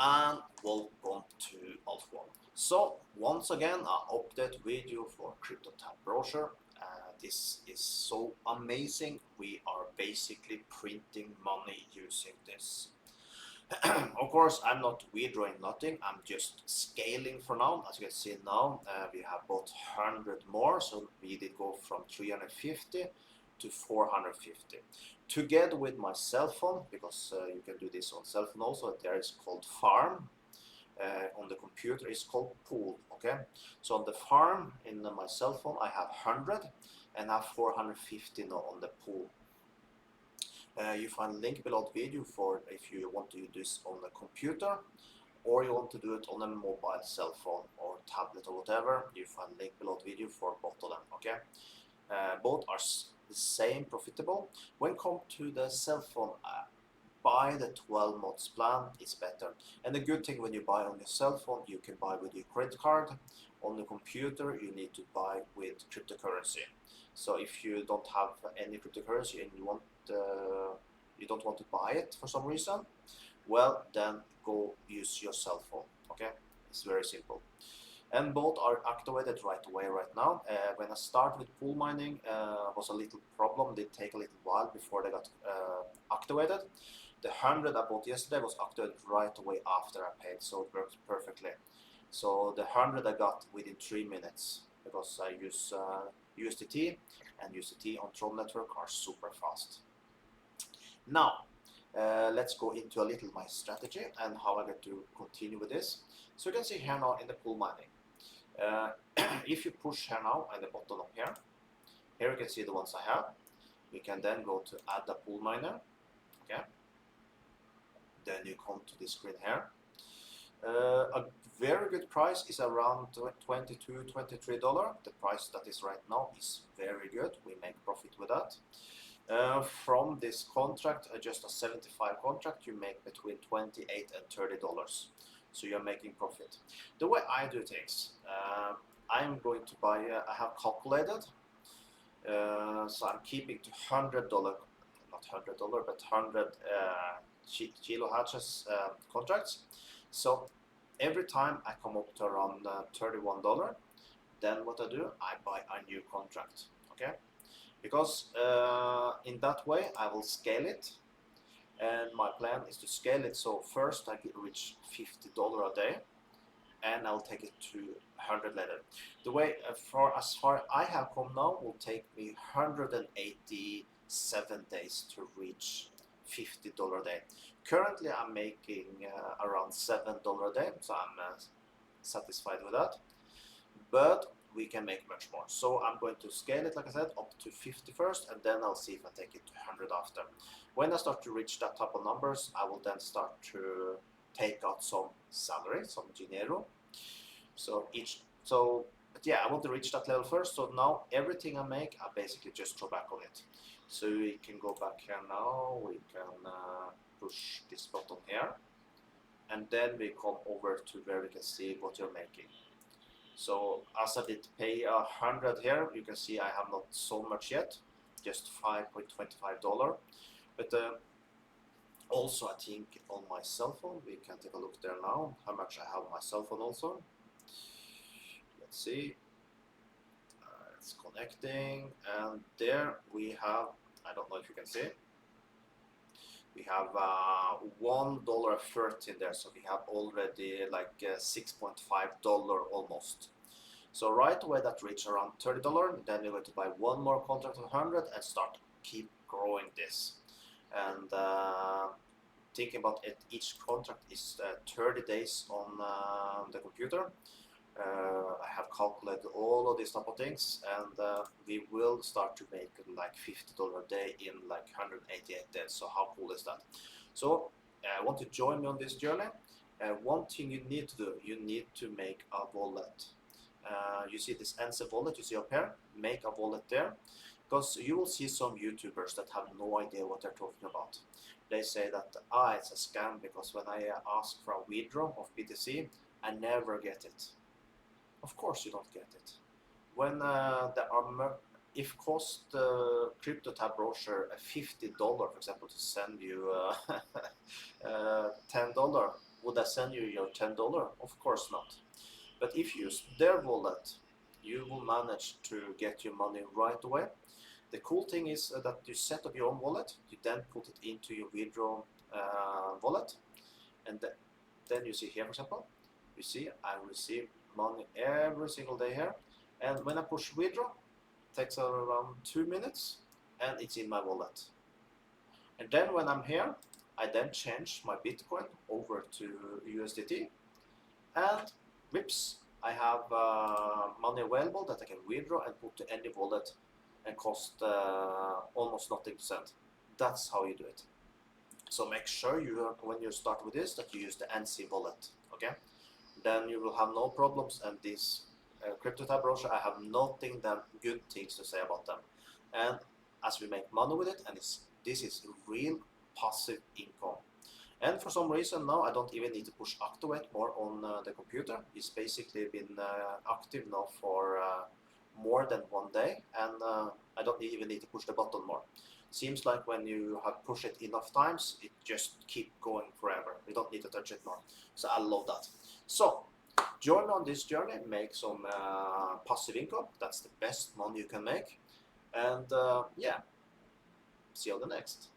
and welcome to Alt1. So once again, an update video for CryptoTab browser. This is so amazing. We are basically printing money using this. Of course, I'm not withdrawing nothing. I'm just scaling for now. As you can see now, we have bought 100 more. So we did go from 350 to 450. Together with my cell phone, because you can do this on cell phone also, there is called farm. On the computer is called pool. Okay, so on the farm in my cell phone I have 100 and I have 450 now on the pool. You find a link below the video for if you want to do this on a computer or you want to do it on a mobile cell phone or tablet or whatever. You find a link below the video for both of them. Okay, both are the same profitable. When it comes to the cell phone, buy the 12 months plan, it's better. And the good thing when you buy on your cell phone, you can buy with your credit card. On the computer, you need to buy with cryptocurrency. So if you don't have any cryptocurrency and you don't want to buy it for some reason, well, then go use your cell phone. Okay, it's very simple. And both are activated right away right now. When I start with pool mining, was a little problem. They take a little while before they got activated. The 100 I bought yesterday was activated right away after I paid, so it works perfectly. So the 100 I got within 3 minutes because I use USDT, and USDT on Tron network are super fast. Now, let's go into a little my strategy and how I get to continue with this. So you can see here now in the pool mining. If you push here now at the bottom of here you can see the ones I have. We can then go to add a pool miner. Okay. Then you come to this screen here. A very good price is around $22, $23. The price that is right now is very good. We make profit with that. From this contract, just a 75 contract, you make between $28 and $30. So you're making profit. The way I do things, I'm going to buy, I have calculated, so I'm keeping to $100, not $100, but 100 kilo hatches contracts. So every time I come up to around $31, then what I do, I buy a new contract. Okay, because in that way I will scale it. And my plan is to scale it, so first I reach $50 a day, and I'll take it to 100 later. The way as far I have come now will take me 187 days to reach $50 a day. Currently I'm making around $7 a day, so I'm satisfied with that. But we can make much more. So I'm going to scale it, like I said, up to 50 first, and then I'll see if I take it to 100 after. When I start to reach that type of numbers, I will then start to take out some salary, some dinero. But yeah, I want to reach that level first. So now everything I make, I basically just throw back on it. So we can go back here now. We can push this button here, and then we come over to where we can see what you're making. So as I did pay 100 here, you can see I have not so much yet, just $5.25. But also I think on my cell phone, we can take a look there now, how much I have on my cell phone also. Let's see, it's connecting, and there we have, I don't know if you can see, we have $1.13 there, so we have already like $6.5 almost. So right away that reached around $30. Then you're going to buy one more contract of 100 and start keep growing this. And thinking about it, each contract is 30 days on the computer. I have calculated all of these type of things, and we will start to make like $50 a day in like 188 days. So how cool is that? So want to join me on this journey? One thing you need to do, you need to make a wallet. You see this NC wallet you see up here? Make a wallet there, because you will see some YouTubers that have no idea what they're talking about. They say that it's a scam because when I ask for a withdrawal of BTC, I never get it. Of course you don't get it. When there are, if cost the CryptoTab browser $50, for example, to send you $10, would I send you your $10? Of course not. But if you use their wallet, you will manage to get your money right away. The cool thing is that you set up your own wallet, you then put it into your withdraw wallet, and then you see here, for example, you see I receive money every single day here, and when I push withdraw, it takes around 2 minutes, and it's in my wallet. And then when I'm here, I then change my Bitcoin over to USDT, and whoops, I have money available that I can withdraw and put to any wallet and cost almost nothing to send. That's how you do it. So make sure you, when you start with this, that you use the NC wallet, okay? Then you will have no problems, and this CryptoTab browser, I have nothing but good things to say about them. And as we make money with it, and this is real passive income. And for some reason now, I don't even need to push activate more on the computer. It's basically been active now for more than 1 day, and I don't even need to push the button more. Seems like when you have pushed it enough times, it just keep going forever. You don't need to touch it more. So I love that. So join on this journey, make some passive income. That's the best money you can make. And yeah, see you on the next.